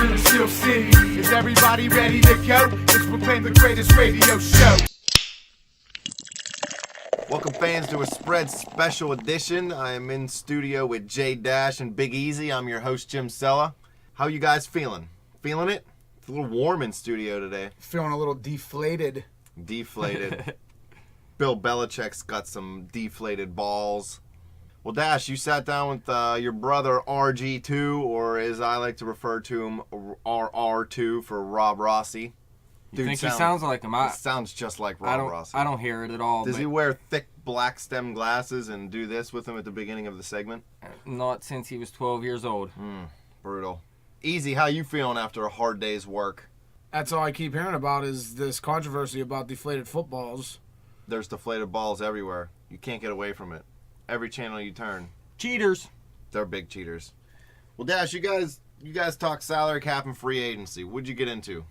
in Steel City. Is everybody ready to go? Let's proclaim the greatest radio show. Welcome fans to a Spread special edition. I am in studio with JDash and Big Easy. I'm your host, Jim Sella. How you guys feeling? Feeling it? It's a little warm in studio today. Feeling a little deflated. Deflated. Bill Belichick's got some deflated balls. Well, Dash, you sat down with your brother RG2, or as I like to refer to him, RR2 for Rob Rossi. You think he sounds like him? He sounds just like Rob Rossi. I don't hear it at all. Does he wear thick black stem glasses and do this with him at the beginning of the segment? Not since he was 12 years old. Brutal. Easy, how you feeling after a hard day's work? That's all I keep hearing about is this controversy about deflated footballs. There's deflated balls everywhere. You can't get away from it. Every channel you turn. Cheaters. They're big cheaters. Well, Dash, you guys talk salary cap and free agency. What'd you get into?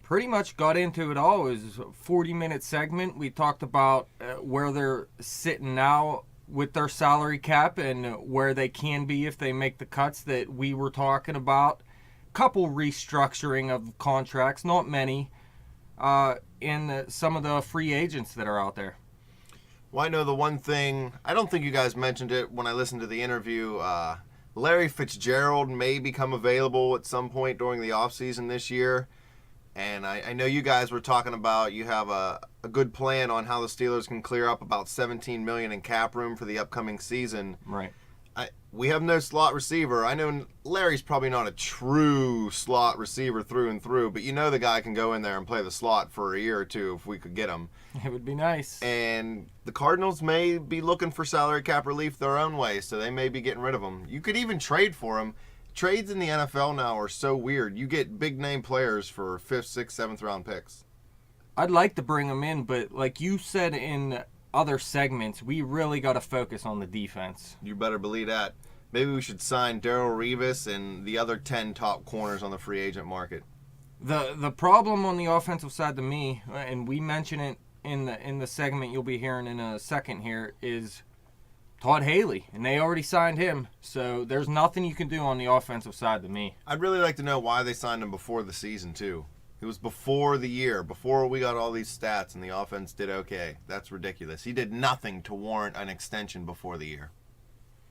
Pretty much got into it all. It was a 40-minute segment. We talked about where they're sitting now with their salary cap and where they can be if they make the cuts that we were talking about. Couple restructuring of contracts, not many, in some of the free agents that are out there. Well, I know the one thing, I don't think you guys mentioned it when I listened to the interview. Larry Fitzgerald may become available at some point during the offseason this year. And I know you guys were talking about you have a good plan on how the Steelers can clear up about $17 million in cap room for the upcoming season. Right. We have no slot receiver. I know Larry's probably not a true slot receiver through and through, but you know the guy can go in there and play the slot for a year or two if we could get him. It would be nice. And the Cardinals may be looking for salary cap relief their own way, so they may be getting rid of him. You could even trade for him. Trades in the NFL now are so weird. You get big-name players for 5th, 6th, 7th round picks. I'd like to bring him in, but like you said in other segments, we really got to focus on the defense. You better believe that. Maybe we should sign Darrelle Revis and the other 10 top corners on the free agent market. The problem on the offensive side to me, and we mention it in the segment you'll be hearing in a second here, is Todd Haley, and they already signed him, so there's nothing you can do on the offensive side to me. I'd really like to know why they signed him before the season, too. It was before the year, before we got all these stats and the offense did okay. That's ridiculous. He did nothing to warrant an extension before the year.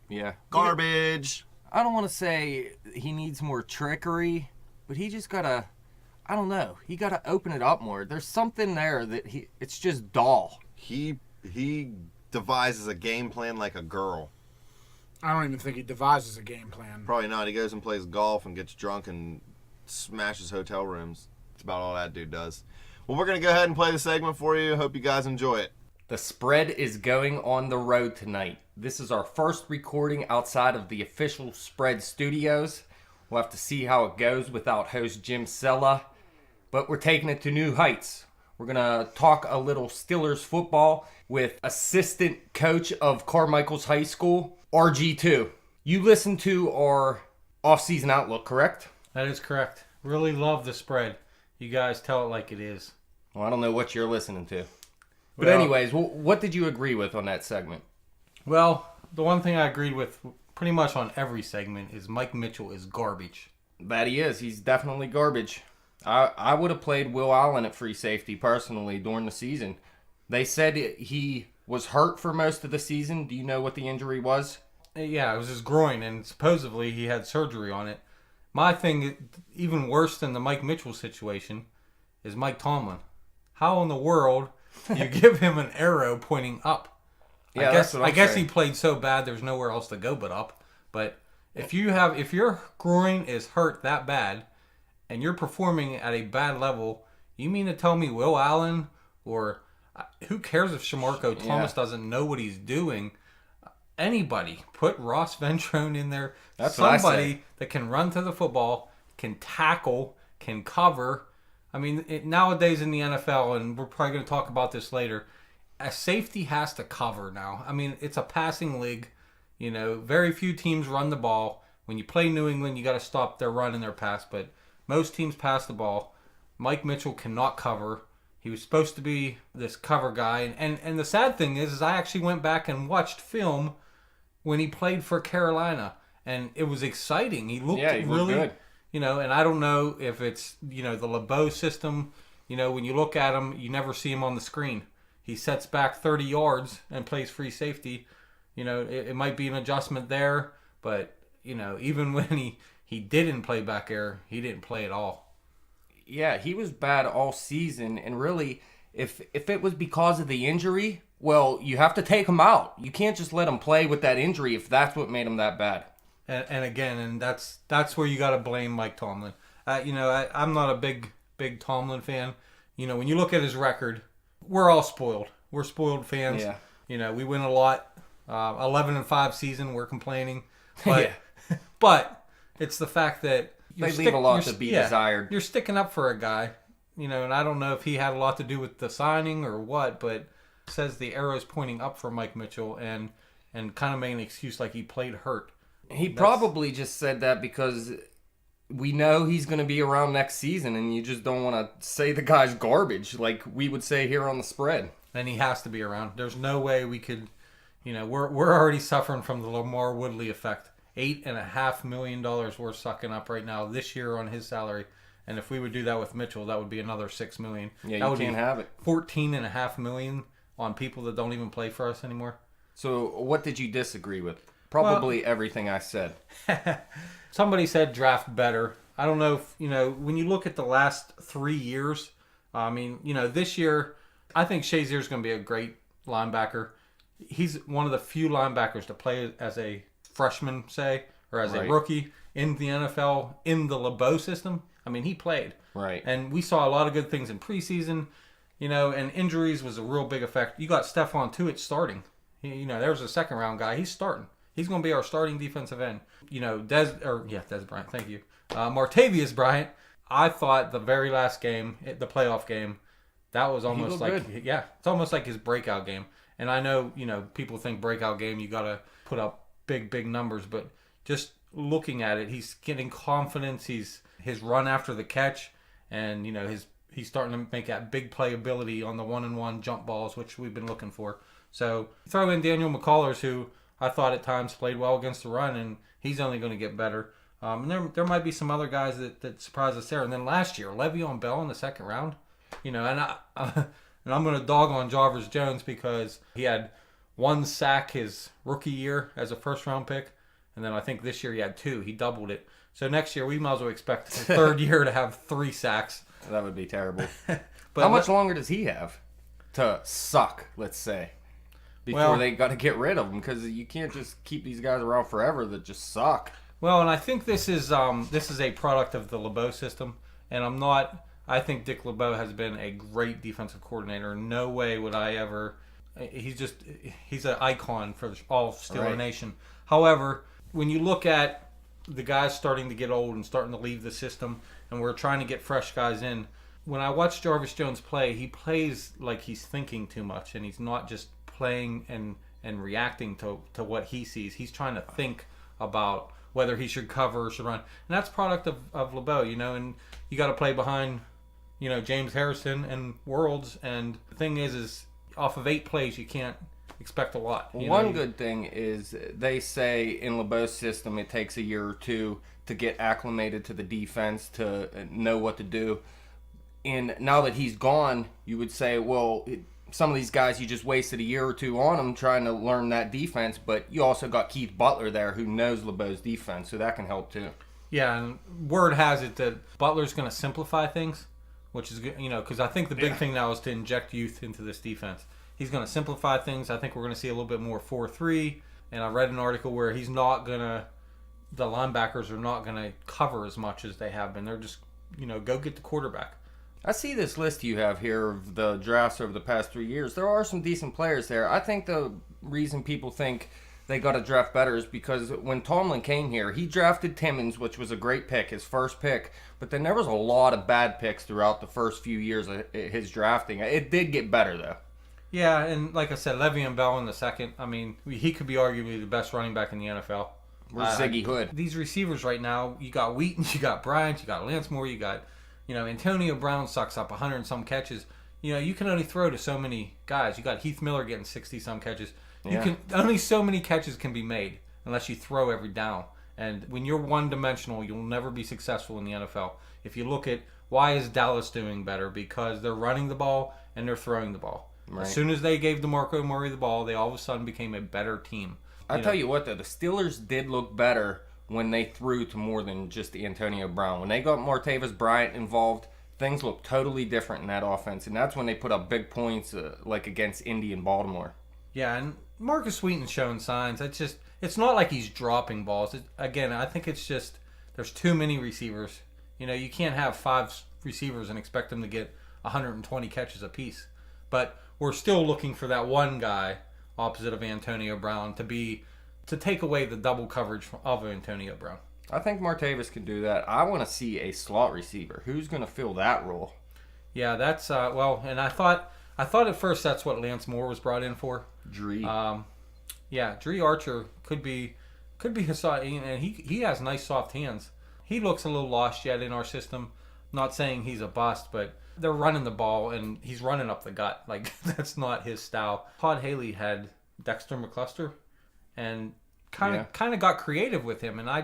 Yeah. Garbage. I don't want to say he needs more trickery, but he just got to, I don't know, he got to open it up more. There's something there that it's just dull. He devises a game plan like a girl. I don't even think he devises a game plan. Probably not. He goes and plays golf and gets drunk and smashes hotel rooms. That's about all that dude does. Well, we're going to go ahead and play the segment for you. Hope you guys enjoy it. The Spread is going on the road tonight. This is our first recording outside of the official Spread studios. We'll have to see how it goes without host Jim Sella, but we're taking it to new heights. We're going to talk a little Steelers football with assistant coach of Carmichael's High School, RG2. You listened to our off-season outlook, correct? That is correct. Really love the Spread. You guys tell it like it is. Well, I don't know what you're listening to. But Well, anyways, what did you agree with on that segment? Well, the one thing I agreed with pretty much on every segment is Mike Mitchell is garbage. That he is. He's definitely garbage. I would have played Will Allen at free safety personally during the season. They said he was hurt for most of the season. Do you know what the injury was? Yeah, it was his groin, and supposedly he had surgery on it. My thing, even worse than the Mike Mitchell situation, is Mike Tomlin. How in the world do you give him an arrow pointing up? Yeah, I guess he played so bad there's nowhere else to go but up. But if your groin is hurt that bad and you're performing at a bad level, you mean to tell me Will Allen or who cares if Shamarko Thomas doesn't know what he's doing? Anybody, put Ross Ventrone in there. That's somebody what I say. That can run to the football, can tackle, can cover. I mean, nowadays in the NFL, and we're probably going to talk about this later, a safety has to cover now. I mean, it's a passing league. You know, very few teams run the ball. When you play New England, you got to stop their run and their pass. But most teams pass the ball. Mike Mitchell cannot cover. He was supposed to be this cover guy. And the sad thing is I actually went back and watched film when he played for Carolina. And it was exciting. He looked really good. and I don't know if it's, the LeBeau system. When you look at him, you never see him on the screen. He sets back 30 yards and plays free safety. It might be an adjustment there, but, even when he didn't play back there, he didn't play at all. Yeah, he was bad all season, and really, if it was because of the injury, well, you have to take him out. You can't just let him play with that injury if that's what made him that bad. And again, that's where you got to blame Mike Tomlin. I'm not a big Tomlin fan. When you look at his record, we're all spoiled. We're spoiled fans. Yeah. We win a lot. 11-5 season, we're complaining. But, Yeah. But it's the fact that They leave a lot to be desired. You're sticking up for a guy, and I don't know if he had a lot to do with the signing or what, but it says the arrow's pointing up for Mike Mitchell and kind of made an excuse like he played hurt. He probably just said that because we know he's going to be around next season, and you just don't want to say the guy's garbage like we would say here on the spread. And he has to be around. There's no way we could, we're already suffering from the Lamar Woodley effect. $8.5 million we're sucking up right now this year on his salary. And if we would do that with Mitchell, that would be another $6 million. Yeah, that you would can't have it. $14.5 million on people that don't even play for us anymore. So what did you disagree with? Probably everything I said. Somebody said draft better. I don't know if, when you look at the last 3 years, this year, I think Shazier's going to be a great linebacker. He's one of the few linebackers to play as a freshman, say, or as a rookie in the NFL in the LeBeau system. He played. Right. And we saw a lot of good things in preseason, and injuries was a real big effect. You got Stephon Tuitt starting. There was a second round guy. He's starting. He's going to be our starting defensive end. Des Bryant, thank you. Martavius Bryant, I thought the very last game, the playoff game, that was almost like, it's almost like his breakout game. And I know, people think breakout game, you got to put up big numbers, but just looking at it, he's getting confidence. His run after the catch, and he's starting to make that big playability on the 1-and-1 jump balls, which we've been looking for. So throw in Daniel McCullers, who I thought at times played well against the run, and he's only going to get better. And there might be some other guys that surprise us there. And then last year, Le'Veon Bell in the second round, and I'm going to dog on Jarvis Jones because he had 1 sack his rookie year as a first-round pick, and then I think this year he had 2. He doubled it. So next year we might as well expect the third year to have 3 sacks. That would be terrible. But how much longer does he have to suck, let's say, before they got to get rid of him? Because you can't just keep these guys around forever that just suck. Well, and I think this is a product of the LeBeau system, and I think Dick LeBeau has been a great defensive coordinator. No way would I ever. He's an icon for all Steeler Nation. However, when you look at the guys starting to get old and starting to leave the system, and we're trying to get fresh guys in, when I watch Jarvis Jones play, he plays like he's thinking too much, and he's not just playing and reacting to what he sees. He's trying to think about whether he should cover or should run. And that's product of LeBeau, and you got to play behind, James Harrison and Worlds. And the thing is off of 8 plays, you can't expect a lot. One good thing is they say in LeBeau's system it takes a year or 2 to get acclimated to the defense, to know what to do. And now that he's gone, you would say, well, some of these guys, you just wasted a year or 2 on them trying to learn that defense, but you also got Keith Butler there who knows LeBeau's defense, so that can help too. Yeah, and word has it that Butler's going to simplify things, which is, because I think the big thing now is to inject youth into this defense. He's going to simplify things. I think we're going to see a little bit more 4-3, and I read an article where the linebackers are not going to cover as much as they have been. They're just, go get the quarterback. I see this list you have here of the drafts over the past 3 years. There are some decent players there. I think the reason people think they got to draft better is because when Tomlin came here, he drafted Timmons, which was a great pick, his first pick. But then there was a lot of bad picks throughout the first few years of his drafting. It did get better, though. Yeah, and like I said, Le'Veon Bell in the second. He could be arguably the best running back in the NFL. Where's Ziggy Hood? These receivers right now, you got Wheaton, you got Bryant, you got Lance Moore, you got... Antonio Brown sucks up 100 and some catches. You can only throw to so many guys. You got Heath Miller getting 60 some catches. Only so many catches can be made unless you throw every down. And when you're one-dimensional, you'll never be successful in the NFL. If you look at why is Dallas doing better, because they're running the ball and they're throwing the ball. Right. As soon as they gave DeMarco Murray the ball, they all of a sudden became a better team. I tell you what, though, the Steelers did look better when they threw to more than just Antonio Brown. When they got Martavis Bryant involved, things looked totally different in that offense, and that's when they put up big points, like against Indy and Baltimore. Yeah, and Marcus Sweeten's showing signs. It's not like he's dropping balls. Again, I think it's just there's too many receivers. You can't have 5 receivers and expect them to get 120 catches apiece. But we're still looking for that one guy opposite of Antonio Brown to take away the double coverage of Antonio Brown. I think Martavis can do that. I want to see a slot receiver. Who's going to fill that role? Yeah, that's and I thought at first that's what Lance Moore was brought in for. Dree. Yeah, Dree Archer could be his, and he has nice soft hands. He looks a little lost yet in our system. Not saying he's a bust, but they're running the ball and he's running up the gut. Like, that's not his style. Todd Haley had Dexter McCluster and kind of got creative with him, and I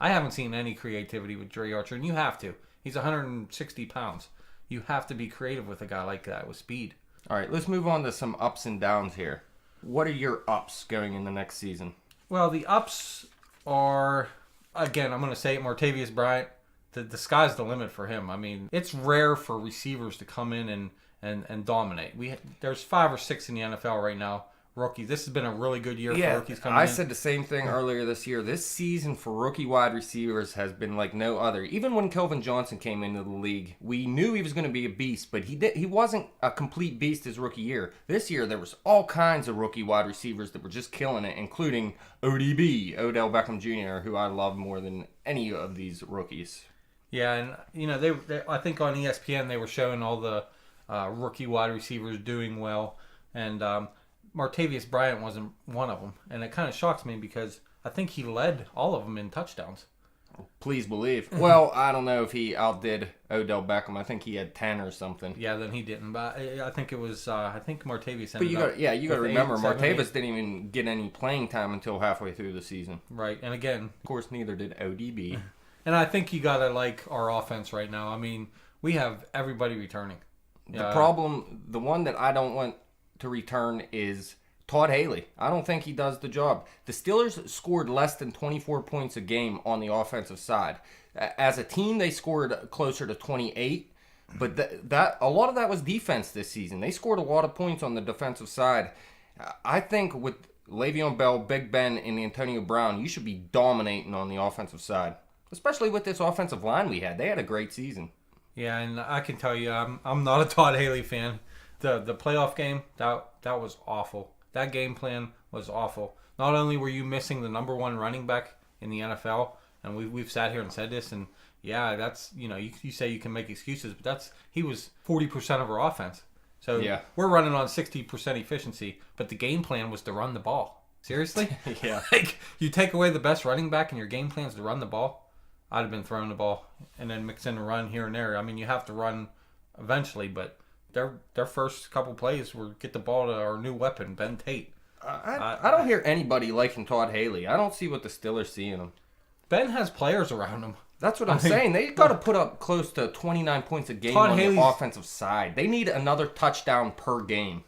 haven't seen any creativity with Dree Archer, and you have to. He's 160 pounds. You have to be creative with a guy like that with speed. All right, let's move on to some ups and downs here. What are your ups going in the next season? Well, the ups are, again, I'm going to say it, Martavius Bryant. The sky's the limit for him. I mean, it's rare for receivers to come in and dominate. There's 5 or 6 in the NFL right now, rookies. This has been a really good year for rookies coming in. I said the same thing earlier this year. This season for rookie wide receivers has been like no other. Even when Kelvin Johnson came into the league, we knew he was going to be a beast, but he wasn't a complete beast his rookie year. This year, there was all kinds of rookie wide receivers that were just killing it, including ODB, Odell Beckham Jr., who I love more than any of these rookies. Yeah, and they I think on ESPN they were showing all the rookie wide receivers doing well, and Martavius Bryant wasn't one of them, and it kind of shocks me because I think he led all of them in touchdowns. Please believe. Well, I don't know if he outdid Odell Beckham. I think he had 10 or something. Yeah, then he didn't, but I think it was Martavius. But you got to remember, Martavis didn't even get any playing time until halfway through the season. Right, and again, of course, neither did ODB. And I think you got to like our offense right now. I mean, we have everybody returning. The problem, the one that I don't want to return is Todd Haley. I don't think he does the job. The Steelers scored less than 24 points a game on the offensive side. As a team, they scored closer to 28, but that a lot of that was defense this season. They scored a lot of points on the defensive side. I think with Le'Veon Bell, Big Ben, and Antonio Brown, you should be dominating on the offensive side. Especially with this offensive line we had. They had a great season. Yeah, and I can tell you, I'm not a Todd Haley fan. The playoff game, that was awful. That game plan was awful. Not only were you missing the number 1 running back in the NFL, and we've sat here and said this, and yeah, that's, you say you can make excuses, but he was 40% of our offense. So yeah. We're running on 60% efficiency, but the game plan was to run the ball. Seriously? Yeah. Like, you take away the best running back and your game plan is to run the ball? I'd have been throwing the ball and then mix in a run here and there. I mean, you have to run eventually, but their first couple plays were get the ball to our new weapon, Ben Tate. I don't hear anybody liking Todd Haley. I don't see what the Steelers see in him. Ben has players around him. That's what I'm saying. They got to put up close to 29 points a game on the offensive side. They need another touchdown per game.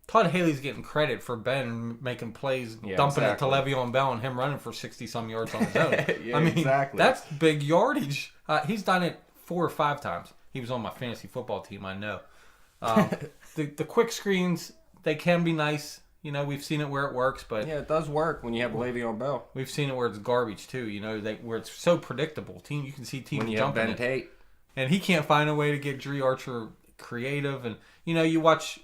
Todd Haley's getting credit for Ben making plays, dumping it to Le'Veon Bell and him running for 60-some yards on his own. I mean, exactly. That's big yardage. He's done it 4 or 5 times. He was on my fantasy football team, I know. The quick screens, they can be nice. We've seen it where it works, but yeah, it does work when you have Le'Veon Bell. We've seen it where it's garbage too. Where it's so predictable. You can see teams when you jumping have Ben Tate, and he can't find a way to get Dree Archer creative. And you watch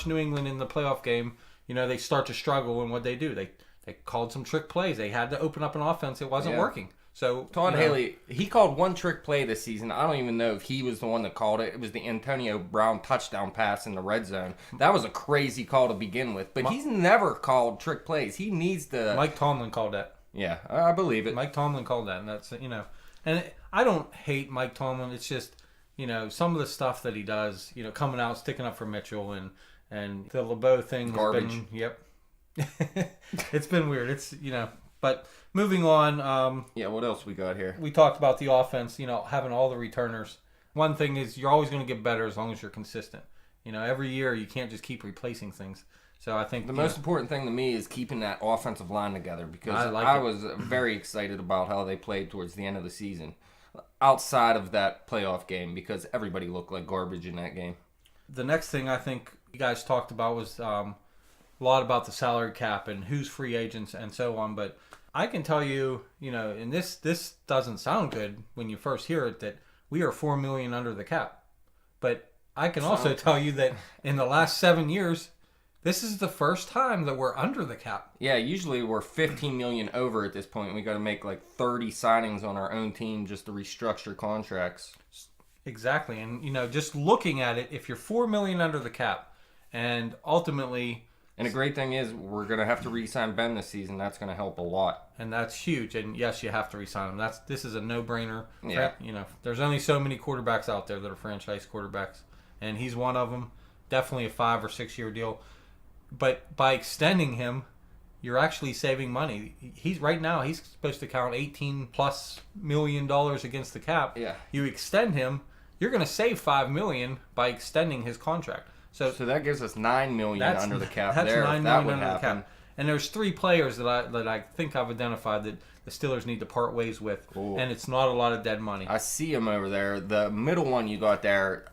New England in the playoff game. They start to struggle, and what they do, they called some trick plays. They had to open up an offense. It wasn't working. So Todd Haley, he called one trick play this season. I don't even know if he was the one that called it. It was the Antonio Brown touchdown pass in the red zone. That was a crazy call to begin with. But he's never called trick plays. He needs to. Mike Tomlin called that. Yeah, I believe it. Mike Tomlin called that, and that's And I don't hate Mike Tomlin. It's just some of the stuff that he does. Coming out sticking up for Mitchell and the LeBeau thing. Garbage. Yep. It's been weird. It's But moving on, Yeah, what else we got here? we talked about the offense, having all the returners. One thing is you're always going to get better as long as you're consistent. Every year you can't just keep replacing things. So I think The most important thing to me is keeping that offensive line together because I was very excited about how they played towards the end of the season. Outside of that playoff game, because everybody looked like garbage in that game. the next thing I think you guys talked about was a lot about the salary cap and who's free agents and so on. But I can tell you, and this doesn't sound good when you first hear it, that we are $4 million under the cap. But I can also tell you that in the last 7 years, this is the first time that we're under the cap. Yeah, usually we're 15 million over at this point. We got to make like 30 signings on our own team just to restructure contracts. Exactly. And, just looking at it, if you're $4 million under the cap and ultimately... And the great thing is we're going to have to re-sign Ben this season. That's going to help a lot. And that's huge. And yes, you have to re-sign him. This is a no-brainer. Yeah. There's only so many quarterbacks out there that are franchise quarterbacks. And he's one of them. Definitely a 5 or 6 year deal. But by extending him, you're actually saving money. Right now he's supposed to count $18+ million against the cap. Yeah. You extend him, you're going to save $5 million by extending his contract. So that gives us $9 million under the cap that's there. $9 If million that would under the happen. cap. And there's 3 players that I think I've identified that the Steelers need to part ways with. Cool. And it's not a lot of dead money. I see him over there. The middle one you got there,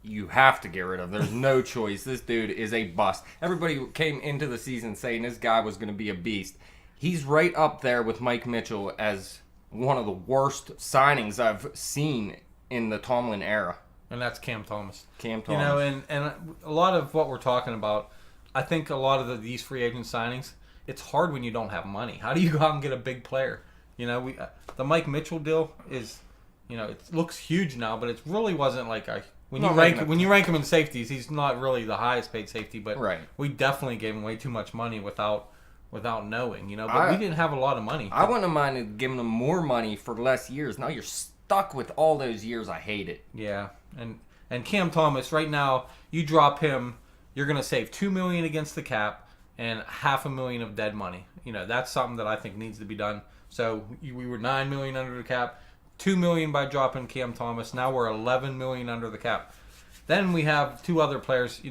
you have to get rid of. There's no choice. This dude is a bust. Everybody came into the season saying this guy was going to be a beast. He's right up there with Mike Mitchell as one of the worst signings I've seen in the Tomlin era. And that's Cam Thomas. Cam Thomas. And a lot of what we're talking about, I think a lot of these free agent signings, it's hard when you don't have money. How do you go out and get a big player? The Mike Mitchell deal is, it looks huge now, but it really wasn't like when you rank him in safeties, he's not really the highest paid safety. But Right. we definitely gave him way too much money without knowing. But we didn't have a lot of money. I wouldn't have minded giving him more money for less years. Now you're stuck with all those years. I hate it. Yeah, and Cam Thomas right now, you drop him, you're gonna save $2 million against the cap and $500,000 of dead money. That's something that I think needs to be done. So we were $9 million under the cap, $2 million by dropping Cam Thomas. Now we're $11 million under the cap. Then we have 2 other players.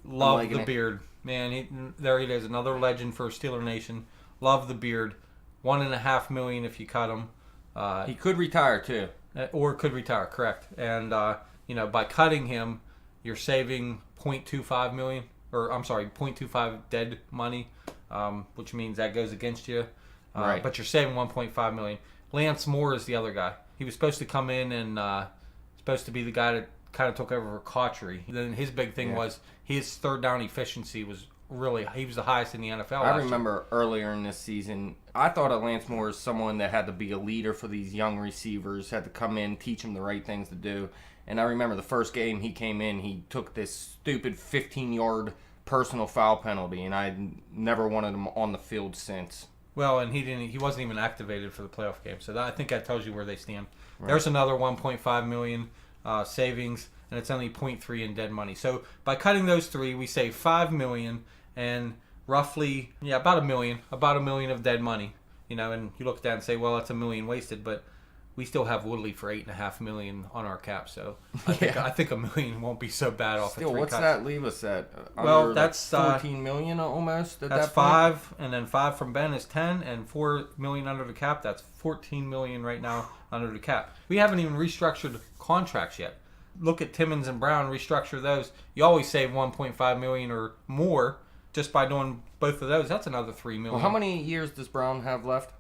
Love the beard, man. There he is, another legend for Steeler Nation. Love the beard, $1.5 million if you cut him. He could retire too. Or could retire, correct. And, by cutting him, you're saving $0.25 million, or I'm sorry, $0.25 dead money, which means that goes against you. Right. But you're saving $1.5 million. Lance Moore is the other guy. He was supposed to come in and supposed to be the guy that kind of took over for Turi. Then his big thing was his third down efficiency was he was the highest in the NFL. I remember earlier in this season, I thought of Lance Moore as someone that had to be a leader for these young receivers, had to come in, teach them the right things to do. And I remember the first game he came in, he took this stupid 15-yard personal foul penalty, and I never wanted him on the field since. Well, and he wasn't even activated for the playoff game, so I think that tells you where they stand. Right. There's another $1.5 million savings, and it's only 0.3 in dead money. So by cutting those 3, we save $5 million and roughly about $1 million of dead money. And you look at that and say, well, that's $1 million wasted, but we still have Woodley for $8.5 million on our cap, so I think $1 million won't be so bad off. Still, of 3 what's cuts. that leave us at? Well, that's $14 million almost. At that's that point? 5, and then 5 from Ben is 10, and $4 million under the cap. That's $14 million right now under the cap. We haven't even restructured contracts yet. Look at Timmons and Brown, restructure those. You always save $1.5 million or more just by doing both of those. That's another $3 million. Well, how many years does Brown have left?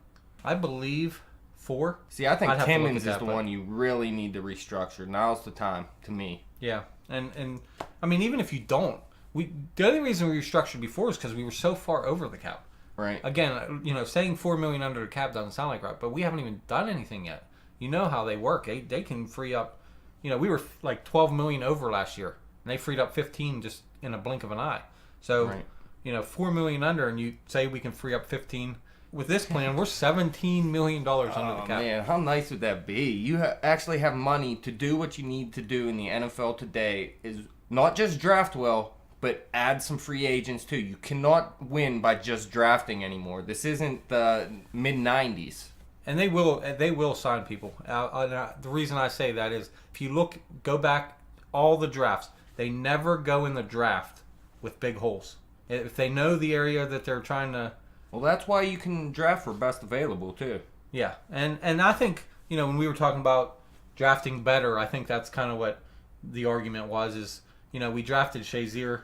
I believe 4. See, I think Timmons is the one you really need to restructure. Now's the time, to me. Yeah, and I mean, even if you don't, the only reason we restructured before is because we were so far over the cap. Right. Again, saying $4 million under the cap doesn't sound like right, but we haven't even done anything yet. You know how they work. They can free up. We were like $12 million over last year, and they freed up 15 just in a blink of an eye. So, right. $4 million under, and you say we can free up 15. With this plan, we're $17 million under the cap. Man, how nice would that be? You actually have money to do what you need to do in the NFL today. Is not just draft well, but add some free agents too. You cannot win by just drafting anymore. This isn't the mid-90s. And they will sign people. The reason I say that is if you go back all the drafts, they never go in the draft with big holes. If they know the area that they're trying to... Well, that's why you can draft for best available too. Yeah, and I think, when we were talking about drafting better, I think that's kind of what the argument was is, we drafted Shazier,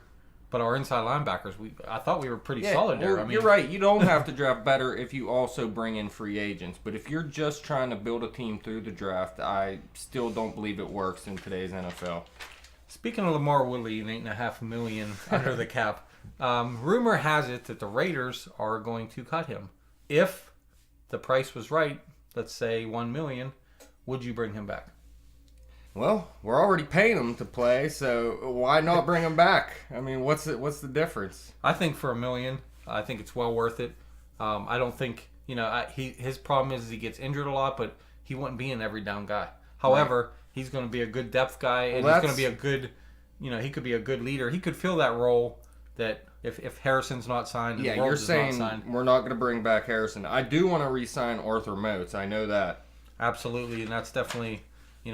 but our inside linebackers, I thought we were pretty solid there. Well, you're right. You don't have to draft better if you also bring in free agents. But if you're just trying to build a team through the draft, I still don't believe it works in today's NFL. Speaking of Lamar Woodley and $8.5 million under the cap, rumor has it that the Raiders are going to cut him. If the price was right, let's say $1 million, would you bring him back? Well, we're already paying him to play, so why not bring him back? I mean, what's the difference? I think for $1 million, I think it's well worth it. I don't think his problem is he gets injured a lot, but he wouldn't be an every down guy. However, he's going to be a good depth guy, and he's going to be a good, he could be a good leader. He could fill that role that if Harrison's not signed, and you're saying we're not going to bring back Harrison. I do want to re-sign Arthur Motes. I know that. Absolutely, and that's definitely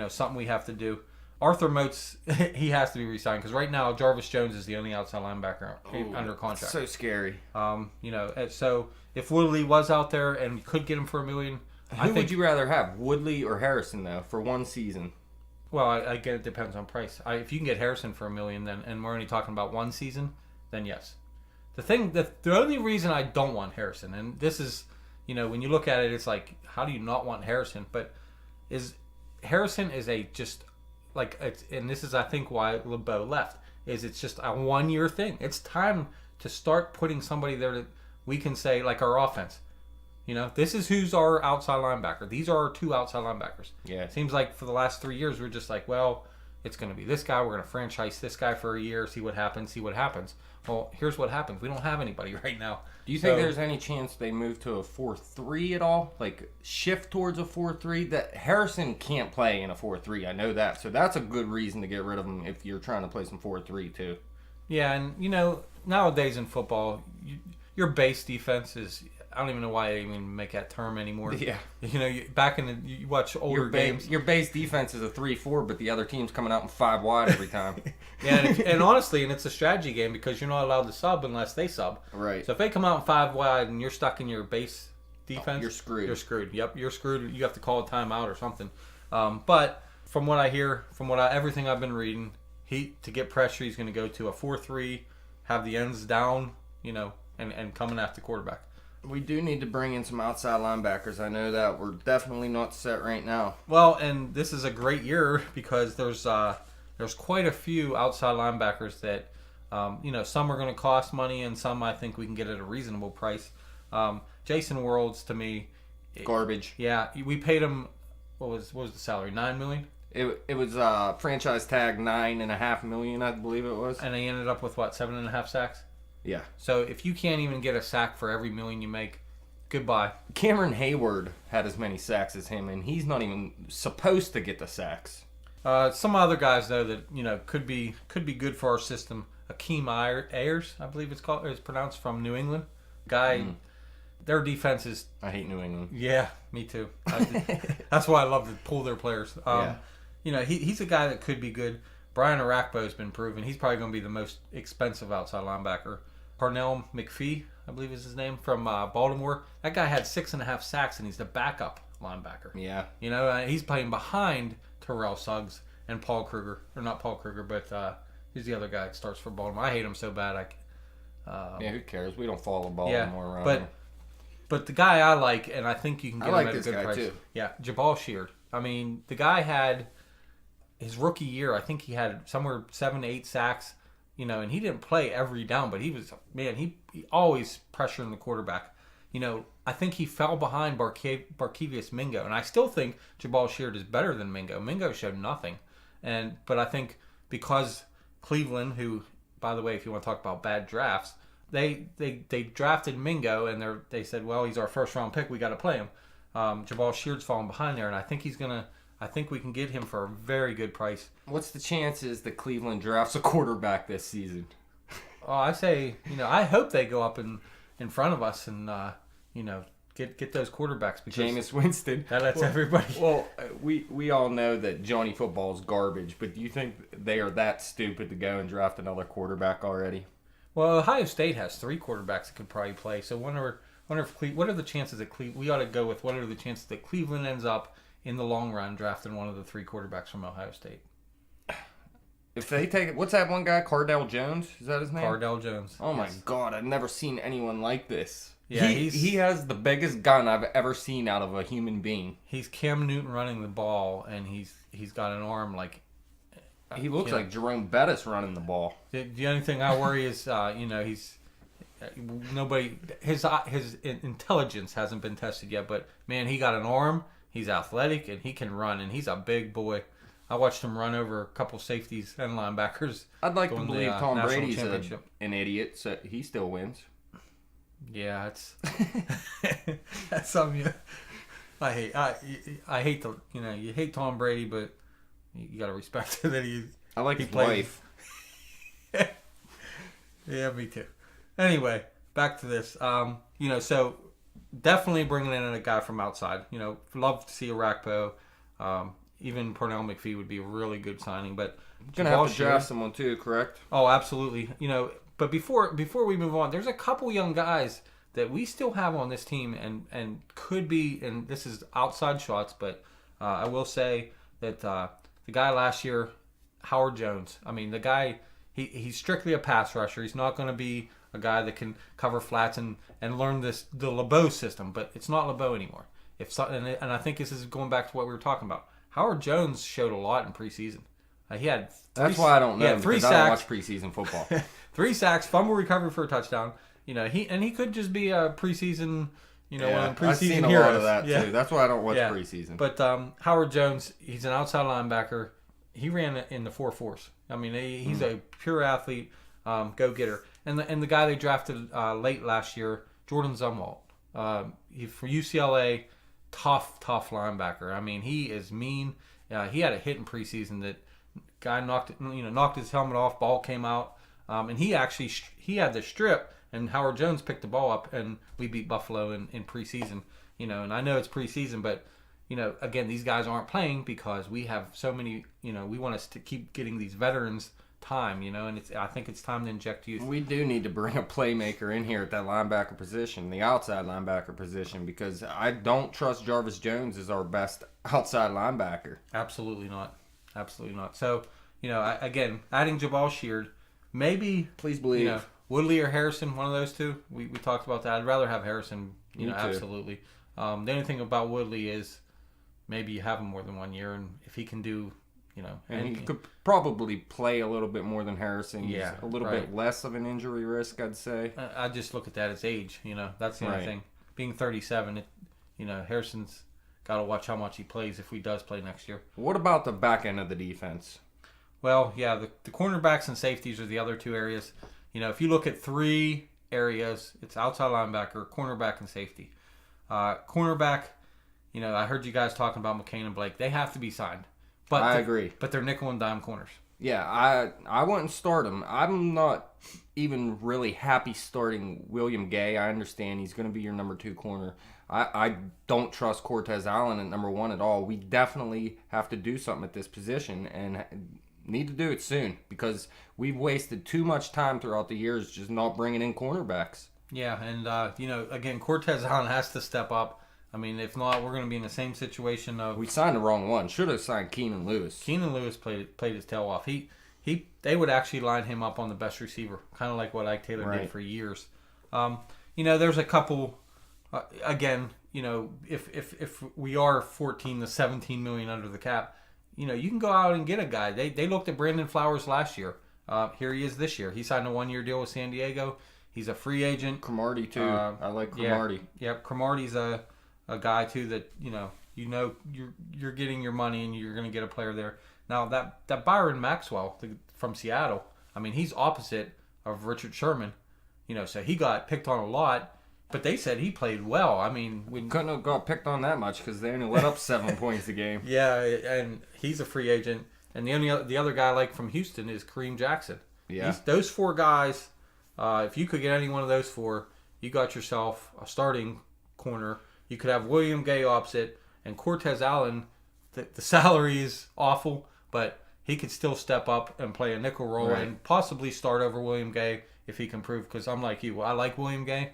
something we have to do. Arthur Motes, he has to be re-signed because right now Jarvis Jones is the only outside linebacker under contract. So scary. So if Woodley was out there and we could get him for $1 million, who would you rather have, Woodley or Harrison though, for one season? Well, I get it depends on price. If you can get Harrison for $1 million, then and we're only talking about one season, then yes. The only reason I don't want Harrison, and this is, when you look at it, it's like, how do you not want Harrison? But Harrison is and this is I think why LeBeau left, is it's just a 1-year thing. It's time to start putting somebody there that we can say, like our offense. This is who's our outside linebacker. These are our 2 outside linebackers. Yeah. It seems like for the last 3 years, we're just like, well, it's going to be this guy. We're going to franchise this guy for a year, see what happens. Well, here's what happens. We don't have anybody right now. Do you think there's any chance they move to a 4-3 at all? Like, shift towards a 4-3? That Harrison can't play in a 4-3. I know that. So that's a good reason to get rid of him if you're trying to play some 4-3 too. Yeah, and, nowadays in football, your base defense is... I don't even know why they even make that term anymore. Yeah. Back in you watch older games. Your base defense is a 3-4, but the other team's coming out in 5 wide every time. Yeah, and honestly, it's a strategy game because you're not allowed to sub unless they sub. Right. So if they come out in 5 wide and you're stuck in your base defense, you're screwed. You're screwed. Yep, you're screwed. You have to call a timeout or something. But from what I hear, everything I've been reading, to get pressure, he's going to go to a 4-3, have the ends down, and coming after quarterback. We do need to bring in some outside linebackers. I know that we're definitely not set right now. Well, and this is a great year because there's quite a few outside linebackers that, some are going to cost money and some I think we can get at a reasonable price. Jason Worlds, to me, garbage. Yeah, we paid him. What was the salary? $9 million. It was franchise tag $9.5 million, I believe it was. And he ended up with 7.5 sacks. Yeah. So if you can't even get a sack for every $1 million you make, goodbye. Cameron Hayward had as many sacks as him, and he's not even supposed to get the sacks. Some other guys though that could be good for our system. Akeem Ayers, I believe it's pronounced, from New England. Their defense is. I hate New England. Yeah, me too. That's why I love to pull their players. He's a guy that could be good. Brian Arakpo has been proven. He's probably going to be the most expensive outside linebacker. Parnell McPhee, I believe is his name, from Baltimore. That guy had 6.5 sacks, and he's the backup linebacker. Yeah. He's playing behind Terrell Suggs and Paul Kruger. Or not Paul Kruger, but he's the other guy that starts for Baltimore. I hate him so bad. Who cares? We don't follow Baltimore around here. But the guy I like, and I think you can get him at a good price. Too. Yeah, Jabal Sheard. I mean, the guy had his rookie year. I think he had somewhere 7 to 8 sacks. And he didn't play every down, but he was, he always pressuring the quarterback. I think he fell behind Barkevius Mingo, and I still think Jabal Sheard is better than Mingo. Mingo showed nothing, but I think because Cleveland, who, by the way, if you want to talk about bad drafts, they drafted Mingo, and they said, well, he's our first round pick, we got to play him. Jabal Sheard's falling behind there, and I think I think we can get him for a very good price. What's the chances that Cleveland drafts a quarterback this season? Oh, I say, I hope they go up in front of us and get those quarterbacks because Jameis Winston. that lets everybody. Well, we all know that Johnny Football is garbage, but do you think they are that stupid to go and draft another quarterback already? Well, Ohio State has 3 quarterbacks that could probably play. So wonder if what are the chances that we ought to go with what are the chances that Cleveland ends up in the long run drafting one of the 3 quarterbacks from Ohio State? If they take what's that one guy, Cardell Jones? Is that his name? Cardell Jones. Oh my Yes. God, I've never seen anyone like this. Yeah, he has the biggest gun I've ever seen out of a human being. He's Cam Newton running the ball, and he's got an arm like. He looks like Jerome Bettis running the ball. The only thing I worry is, he's nobody. His intelligence hasn't been tested yet, but man, he got an arm. He's athletic and he can run, and he's a big boy. I watched him run over a couple safeties and linebackers. I'd like to during believe the, Tom National Brady's Championship. an idiot, so he still wins. Yeah, it's that's something I hate. I hate the you hate Tom Brady, but you got to respect that he. I like he his plays. wife. Yeah, me too. Anyway, back to this. So definitely bringing in a guy from outside. Love to see a Rakpo. Even Pernell McPhee would be a really good signing, but Gonna have to draft someone too, correct? Oh, absolutely. But before we move on, there's a couple young guys that we still have on this team and could be, and this is outside shots, but I will say that the guy last year, Howard Jones. I mean, the guy, he's strictly a pass rusher. He's not going to be a guy that can cover flats and learn the LeBeau system, but it's not LeBeau anymore. And I think this is going back to what we were talking about. Howard Jones showed a lot in preseason. He had That's why I don't know him, 3 because I don't sacks. watch preseason football. 3 sacks, fumble recovery for a touchdown. He could just be a preseason, one of the preseason I've seen heroes. a lot of that too. That's why I don't watch Yeah. preseason. But Howard Jones, he's an outside linebacker. He ran in the 4.4s. I mean, he's a pure athlete, go getter. And the guy they drafted late last year, Jordan Zumwalt. He's from UCLA, tough linebacker. I mean, he is mean. He had a hit in preseason that guy knocked his helmet off. Ball came out, and he had the strip. And Howard Jones picked the ball up, and we beat Buffalo in preseason. And I know it's preseason, but again, these guys aren't playing because we have so many. We want us to keep getting these veterans time. And I think it's time to inject youth. We do need to bring a playmaker in here at that linebacker position, the outside linebacker position, because I don't trust Jarvis Jones as our best outside linebacker. Absolutely not. So, again, adding Jabal Sheard, maybe, Please believe. Woodley or Harrison, one of those two. We talked about that. I'd rather have Harrison, Me too. absolutely. The only thing about Woodley is maybe you have him more than 1 year, and if he can do, And he could probably play a little bit more than Harrison. He's Yeah, a little right. bit less of an injury risk, I'd say. I just look at that as age, that's the only Right. thing. Being 37, Harrison's got to watch how much he plays if he does play next year. What about the back end of the defense? Well, yeah, the cornerbacks and safeties are the other 2 areas. If you look at 3 areas, it's outside linebacker, cornerback, and safety. Cornerback, I heard you guys talking about McCain and Blake. They have to be signed. But I agree. But they're nickel and dime corners. Yeah, I wouldn't start him. I'm not even really happy starting William Gay. I understand he's going to be your number 2 corner. I don't trust Cortez Allen at number 1 at all. We definitely have to do something at this position and need to do it soon because we've wasted too much time throughout the years just not bringing in cornerbacks. Yeah, and, again, Cortez Allen has to step up. I mean, if not, we're going to be in the same situation of... We signed the wrong one. Should have signed Keenan Lewis. Keenan Lewis played his tail off. They would actually line him up on the best receiver, kind of like what Ike Taylor did for years. There's a couple... again, if we are 14 to 17 million under the cap, you can go out and get a guy. They looked at Brandon Flowers last year. Here he is this year. He signed a 1-year deal with San Diego. He's a free agent. Cromartie too. I like Cromartie. Yeah, Cromartie's a guy too that you're getting your money and you're going to get a player there. Now that Byron Maxwell from Seattle, I mean, he's opposite of Richard Sherman. So he got picked on a lot. But they said he played well. I mean, We couldn't have got picked on that much because they only let up 7 points a game. yeah, and he's a free agent. And the other guy I like from Houston is Kareem Jackson. Yeah. Those 4 guys, If you could get any one of those four, you got yourself a starting corner. You could have William Gay opposite, and Cortez Allen. The salary is awful, but he could still step up and play a nickel role and possibly start over William Gay if he can prove. Because I'm like you, I like William Gay.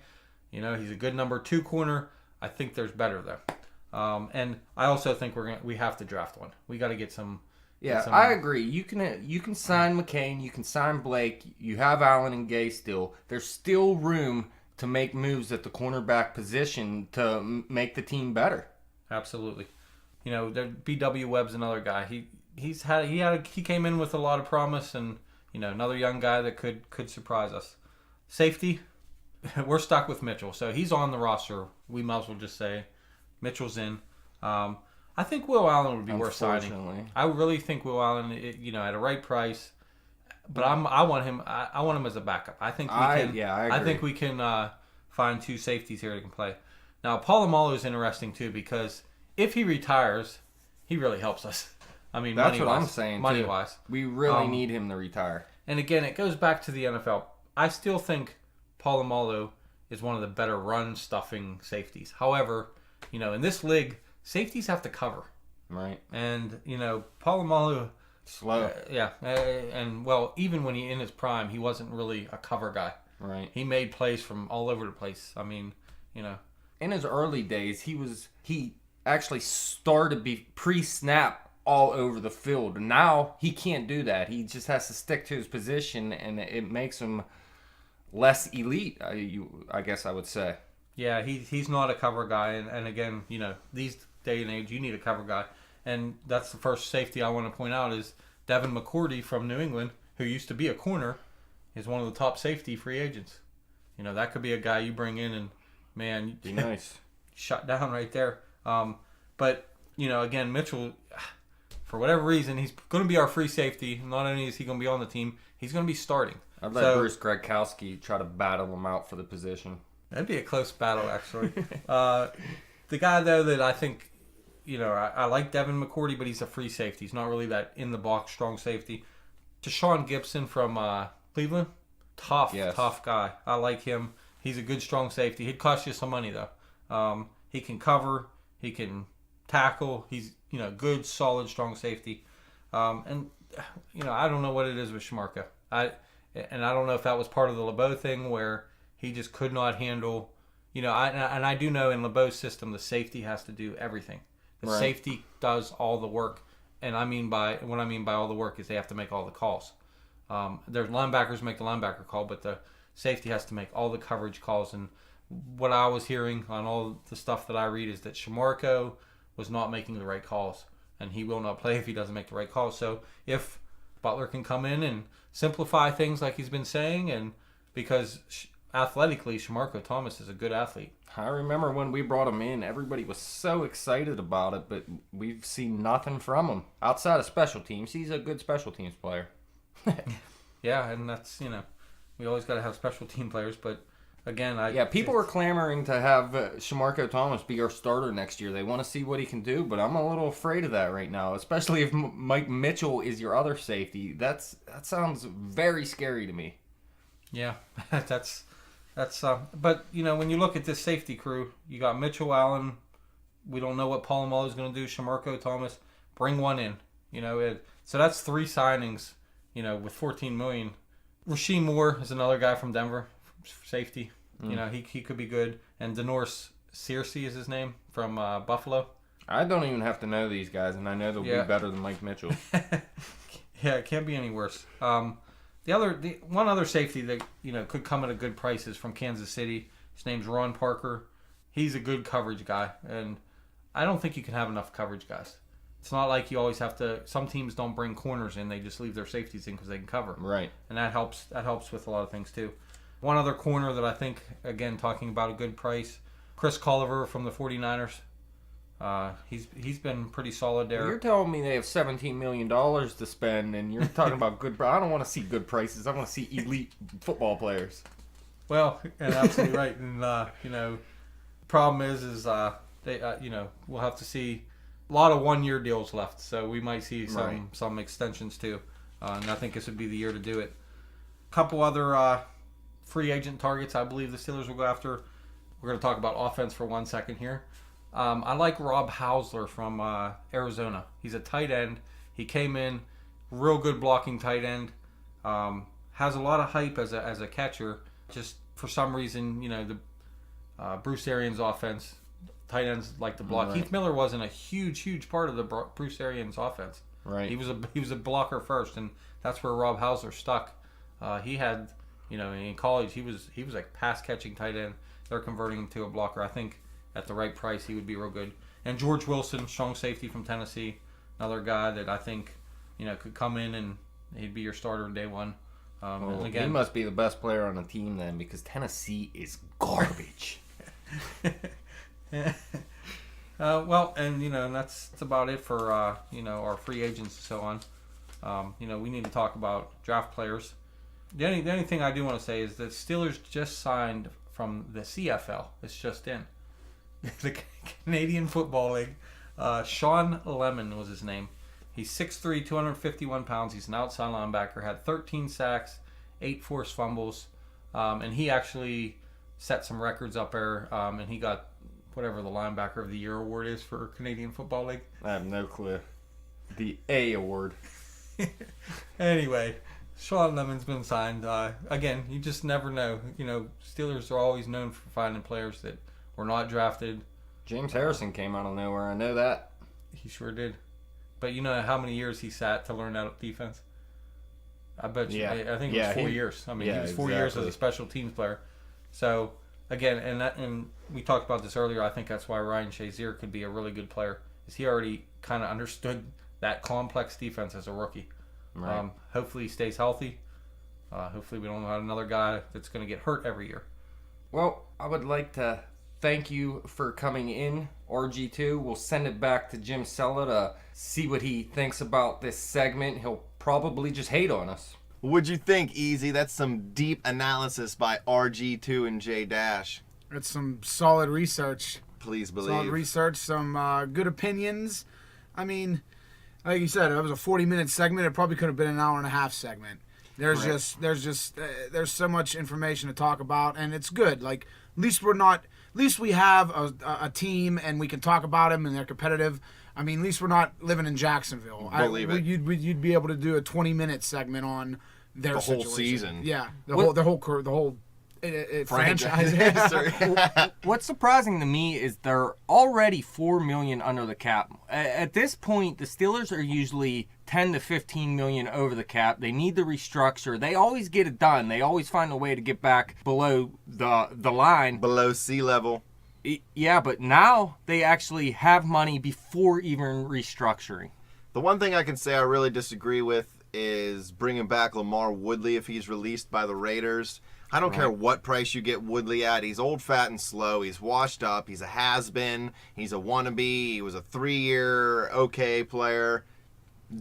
You know, he's a good number 2 corner. I think there's better though, and I also think we have to draft one. We got to get some. Yeah, I agree. You can sign McCain, you can sign Blake. You have Allen and Gay still. There's still room to make moves at the cornerback position to make the team better. Absolutely. You know, B.W. Webb's another guy. He came in with a lot of promise, and you know, another young guy that could surprise us. Safety, we're stuck with Mitchell, so he's on the roster. We might as well just say Mitchell's in. I think Will Allen would be worth signing. I really think Will Allen, at a right price. But I want him. I want him as a backup. I think we can. Yeah, I agree. I think we can find 2 safeties here that can play. Now, Polamalu is interesting too because if he retires, he really helps us. I mean, that's what I'm saying. Money-wise, we really need him to retire. And again, it goes back to the NFL. I still think Polamalu is one of the better run-stuffing safeties. However, in this league, safeties have to cover. Right. And, Polamalu... Slow. Even when he in his prime, he wasn't really a cover guy. Right. He made plays from all over the place. I mean, in his early days, he actually started to be pre-snap all over the field. Now he can't do that. He just has to stick to his position, and it makes him less elite. I guess I would say. Yeah, he's not a cover guy, and again, these day and age, you need a cover guy. And that's the first safety I want to point out is Devin McCourty from New England, who used to be a corner, is one of the top safety free agents. That could be a guy you bring in and, man, be nice. Shut down right there. But, again, Mitchell, for whatever reason, he's going to be our free safety. Not only is he going to be on the team, he's going to be starting. I'd let Bruce Gradkowski try to battle him out for the position. That'd be a close battle, actually. The guy, though, that I think... I like Devin McCourty, but he's a free safety. He's not really that in-the-box strong safety. Deshaun Gibson from Cleveland, tough guy. I like him. He's a good, strong safety. He'd cost you some money, though. He can cover. He can tackle. He's, good, solid, strong safety. I don't know what it is with Shamarka. I don't know if that was part of the LeBeau thing where he just could not handle... I do know in LeBeau's system, the safety has to do everything. The safety does all the work, and what I mean by all the work is they have to make all the calls. Their linebackers make the linebacker call, but the safety has to make all the coverage calls. And what I was hearing on all the stuff that I read is that Shamarko was not making the right calls, and he will not play if he doesn't make the right calls. So if Butler can come in and simplify things like he's been saying, and because athletically, Shamarko Thomas is a good athlete. I remember when we brought him in, everybody was so excited about it, but we've seen nothing from him. Outside of special teams, he's a good special teams player. Yeah, and that's, we always got to have special team players, but again, people are clamoring to have Shamarko Thomas be our starter next year. They want to see what he can do, but I'm a little afraid of that right now, especially if Mike Mitchell is your other safety. That sounds very scary to me. Yeah, that's but when you look at this safety crew, you got Mitchell, Allen. We don't know what Polamalu is going to do. Shamarko Thomas, bring one in. So that's 3 signings. With $14 million. Rasheem Moore is another guy from Denver, safety. He could be good. And Denoris Searcy is his name from Buffalo. I don't even have to know these guys, and I know they'll be better than Mike Mitchell. Yeah, it can't be any worse. The one other safety that could come at a good price is from Kansas City. His name's Ron Parker. He's a good coverage guy, and I don't think you can have enough coverage guys. It's not like you always have to. Some teams don't bring corners in; they just leave their safeties in because they can cover. Right, and that helps. That helps with a lot of things too. One other corner that I think, again, talking about a good price, Chris Culliver from the 49ers. He's been pretty solid there. You're telling me they have $17 million to spend, and you're talking about good. I don't want to see good prices. I want to see elite football players. Well, and absolutely right. And problem is they we'll have to see a lot of 1-year deals left, so we might see some extensions too. And I think this would be the year to do it. A couple other free agent targets I believe the Steelers will go after. We're going to talk about offense for 1 second here. I like Rob Hausler from Arizona. He's a tight end. He came in, real good blocking tight end. Has a lot of hype as a catcher. Just for some reason, the Bruce Arians offense, tight ends like to block. Right. Heath Miller wasn't a huge part of the Bruce Arians offense. Right. He was a blocker first, and that's where Rob Hausler stuck. He had, in college, he was like pass catching tight end. They're converting him to a blocker. I think at the right price, he would be real good. And George Wilson, strong safety from Tennessee, another guy that I think, could come in and he'd be your starter day one. Well, and again, he must be the best player on the team then, because Tennessee is garbage. and that's about it for our free agents and so on. We need to talk about draft players. The only thing I do want to say is that Steelers just signed from the CFL. It's just in the Canadian Football League. Sean Lemon was his name. He's 6'3", 251 pounds. He's an outside linebacker. Had 13 sacks, 8 forced fumbles, and he actually set some records up there. And he got whatever the linebacker of the year award is for Canadian Football League. I have no clue. The A award. Anyway, Sean Lemon's been signed. Again, you just never know. Steelers are always known for finding players that were not drafted. James Harrison came out of nowhere. I know that. He sure did. But you know how many years he sat to learn that defense? I bet you. Yeah. I think it was 4 years. I mean, he was 4 years as a special teams player. So, again, and we talked about this earlier, I think that's why Ryan Shazier could be a really good player, is he already kind of understood that complex defense as a rookie. Right. Hopefully he stays healthy. Hopefully we don't have another guy that's going to get hurt every year. Well, I would like to thank you for coming in, RG2. We'll send it back to Jim Sella to see what he thinks about this segment. He'll probably just hate on us. What'd you think, Easy? That's some deep analysis by RG2 and JDash. It's some solid research. Please Solid believe. research, some good opinions. I mean, like you said, it was a 40-minute segment. It probably could have been an hour and a half segment. There's so much information to talk about, and it's good. Like, at least we have a team, and we can talk about them, and they're competitive. I mean, at least we're not living in Jacksonville. Believe it. You'd be able to do a 20-minute segment on their The whole situation. season. Yeah, the whole franchise. What's surprising to me is they're already $4 million under the cap. At this point, the Steelers are usually $10 to $15 million over the cap. They need to restructure. They always get it done. They always find a way to get back below the line. Below sea level. Yeah, but now they actually have money before even restructuring. The one thing I can say I really disagree with is bringing back Lamar Woodley if he's released by the Raiders. I don't care what price you get Woodley at. He's old, fat, and slow. He's washed up. He's a has-been. He's a wannabe. He was a 3-year okay player.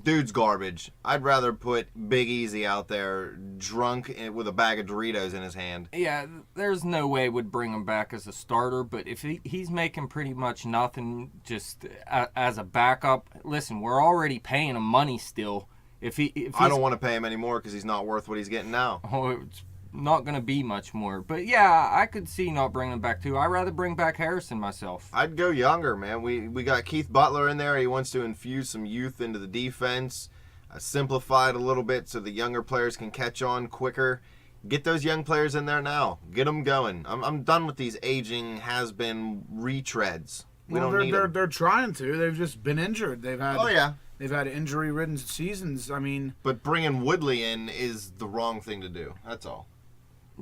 Dude's garbage. I'd rather put Big Easy out there drunk with a bag of Doritos in his hand. Yeah, there's no way would bring him back as a starter, but if he's making pretty much nothing just as a backup, listen, we're already paying him money still. If I don't want to pay him anymore because he's not worth what he's getting now. Oh, it's not going to be much more. But yeah, I could see not bringing him back too. I'd rather bring back Harrison myself. I'd go younger, man. We got Keith Butler in there. He wants to infuse some youth into the defense, simplify it a little bit so the younger players can catch on quicker. Get those young players in there now. Get them going. I'm done with these aging has-been retreads. They're trying to. They've just been injured. They've had injury-ridden seasons. I mean, but bringing Woodley in is the wrong thing to do. That's all.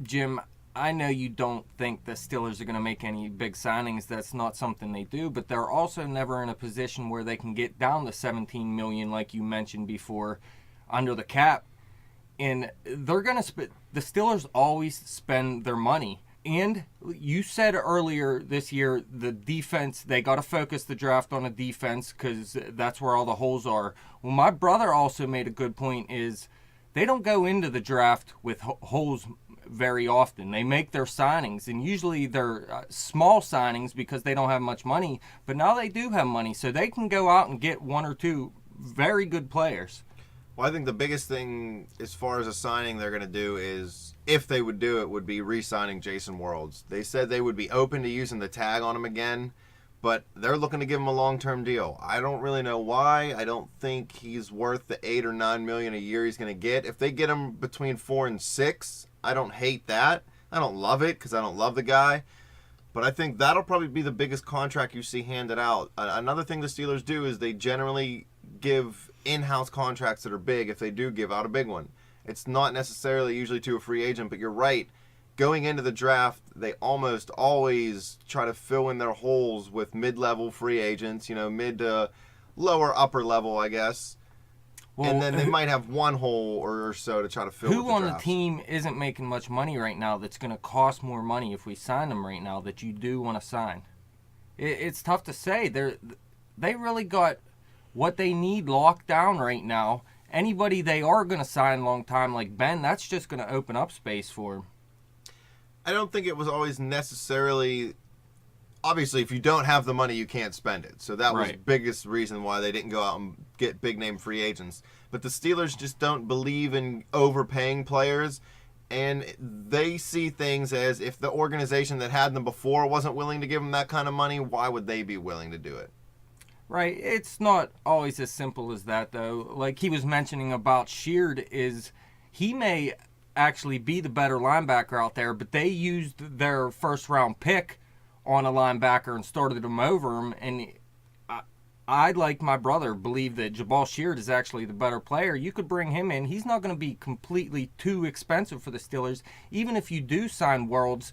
Jim, I know you don't think the Steelers are going to make any big signings. That's not something they do, but they're also never in a position where they can get down to $17 million, like you mentioned before, under the cap. And they're going to the Steelers always spend their money. And you said earlier this year, the defense, they got to focus the draft on the defense because that's where all the holes are. Well, my brother also made a good point is they don't go into the draft with holes very often. They make their signings, and usually they're small signings because they don't have much money, but now they do have money, so they can go out and get one or two very good players. Well, I think the biggest thing as far as a signing they're going to do is, if they would do it, would be re-signing Jason Worlds. They said they would be open to using the tag on him again, but they're looking to give him a long-term deal. I don't really know why. I don't think he's worth the $8 or $9 million a year he's going to get. If they get him between 4 and 6, I don't hate that. I don't love it because I don't love the guy. But I think that'll probably be the biggest contract you see handed out. Another thing the Steelers do is they generally give in-house contracts that are big if they do give out a big one. It's not necessarily usually to a free agent, but you're right. Going into the draft, they almost always try to fill in their holes with mid-level free agents, mid to lower upper level, I guess. Well, and then they might have one hole or so to try to fill with who the on the draft. team isn't making much money right now that's going to cost more money if we sign them right now that you do want to sign? It's tough to say. They really got what they need locked down right now. Anybody they are going to sign long time like Ben, that's just going to open up space for him. I don't think it was always necessarily... Obviously, if you don't have the money, you can't spend it. So that was the biggest reason why they didn't go out and get big-name free agents. But the Steelers just don't believe in overpaying players, and they see things as if the organization that had them before wasn't willing to give them that kind of money, why would they be willing to do it? Right. It's not always as simple as that, though. Like he was mentioning about Sheard, is he may actually be the better linebacker out there, but they used their first-round pick on a linebacker and started him over him, and I like my brother, believe that Jabal Sheard is actually the better player. You could bring him in. He's not going to be completely too expensive for the Steelers. Even if you do sign Worlds,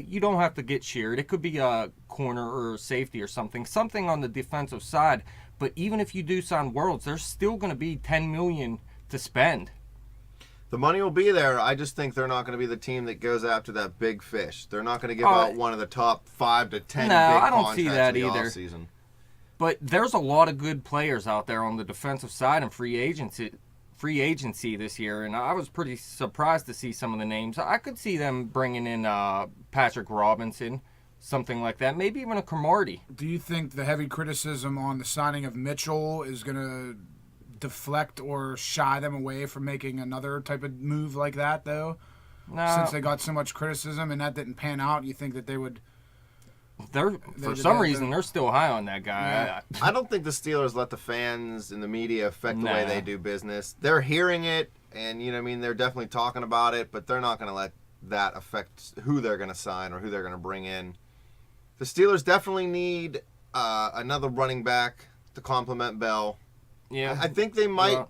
you don't have to get Sheard. It could be a corner or a safety or something on the defensive side. But even if you do sign Worlds, there's still going to be $10 million to spend. The money will be there. I just think they're not going to be the team that goes after that big fish. They're not going to give out one of the top 5 to 10 big I don't contracts see that in the either. offseason. But there's a lot of good players out there on the defensive side and free agency this year, and I was pretty surprised to see some of the names. I could see them bringing in Patrick Robinson, something like that, maybe even a Cromartie. Do you think the heavy criticism on the signing of Mitchell is going to deflect or shy them away from making another type of move like that, though? No. Since they got so much criticism and that didn't pan out, you think that they would... For some reason, they're still high on that guy. Yeah. I don't think the Steelers let the fans and the media affect the way they do business. They're hearing it, and they're definitely talking about it, but they're not going to let that affect who they're going to sign or who they're going to bring in. The Steelers definitely need another running back to complement Bell. Yeah, I think they might.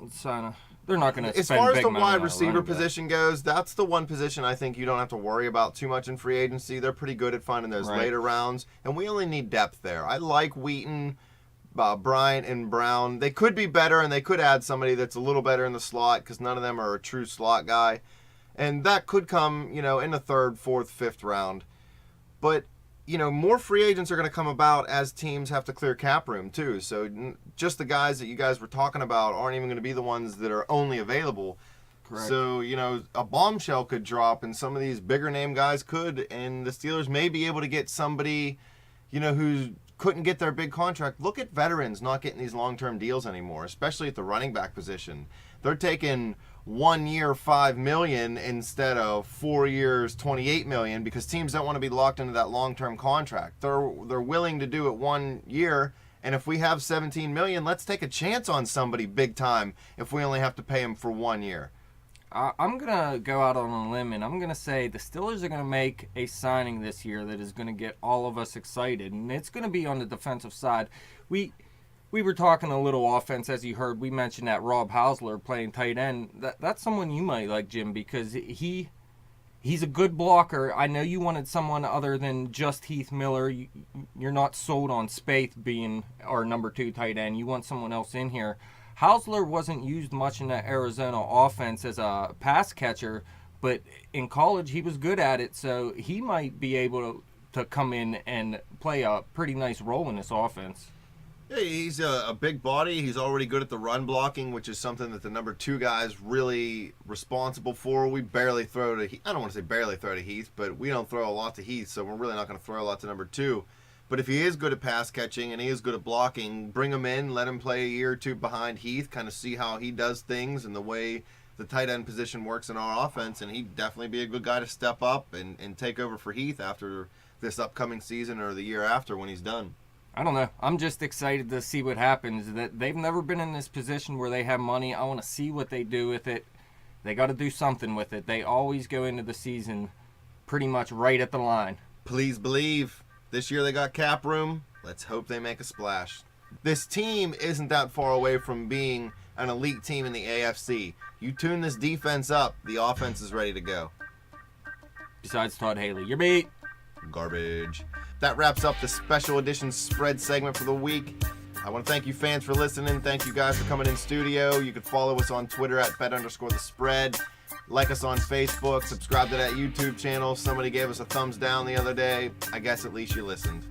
They're not going to. As far as the wide receiver position goes, that's the one position I think you don't have to worry about too much in free agency. They're pretty good at finding those later rounds, and we only need depth there. I like Wheaton, Bryant, and Brown. They could be better, and they could add somebody that's a little better in the slot because none of them are a true slot guy, and that could come, in the 3rd, 4th, 5th round. But more free agents are going to come about as teams have to clear cap room, too. So just the guys that you guys were talking about aren't even going to be the ones that are only available. Correct. So, a bombshell could drop, and some of these bigger name guys could, and the Steelers may be able to get somebody, who couldn't get their big contract. Look at veterans not getting these long-term deals anymore, especially at the running back position. They're taking 1 year, $5 million instead of 4 years, $28 million because teams don't want to be locked into that long-term contract. They're willing to do it 1 year, and if we have $17 million, let's take a chance on somebody big time if we only have to pay him for 1 year. I'm going to go out on a limb, and I'm going to say the Steelers are going to make a signing this year that is going to get all of us excited, and it's going to be on the defensive side. We were talking a little offense, as you heard. We mentioned that Rob Hausler playing tight end. That's someone you might like, Jim, because he's a good blocker. I know you wanted someone other than just Heath Miller. You're not sold on Spaeth being our number 2 tight end. You want someone else in here. Hausler wasn't used much in that Arizona offense as a pass catcher, but in college he was good at it, so he might be able to come in and play a pretty nice role in this offense. Yeah, he's a big body. He's already good at the run blocking, which is something that the number 2 guy is really responsible for. We barely throw to Heath. I don't want to say barely throw to Heath, but we don't throw a lot to Heath, so we're really not going to throw a lot to number 2. But if he is good at pass catching and he is good at blocking, bring him in, let him play a year or two behind Heath, kind of see how he does things and the way the tight end position works in our offense, and he'd definitely be a good guy to step up and take over for Heath after this upcoming season or the year after when he's done. I don't know. I'm just excited to see what happens. That they've never been in this position where they have money. I want to see what they do with it. They got to do something with it. They always go into the season pretty much right at the line. Please believe. This year they got cap room. Let's hope they make a splash. This team isn't that far away from being an elite team in the AFC. You tune this defense up, the offense is ready to go. Besides Todd Haley. You're beat. Garbage. That wraps up the special edition spread segment for the week. I want to thank you fans for listening. Thank you guys for coming in studio. You can follow us on Twitter at bet_the_spread. Like us on Facebook. Subscribe to that YouTube channel. Somebody gave us a thumbs down the other day. I guess at least you listened.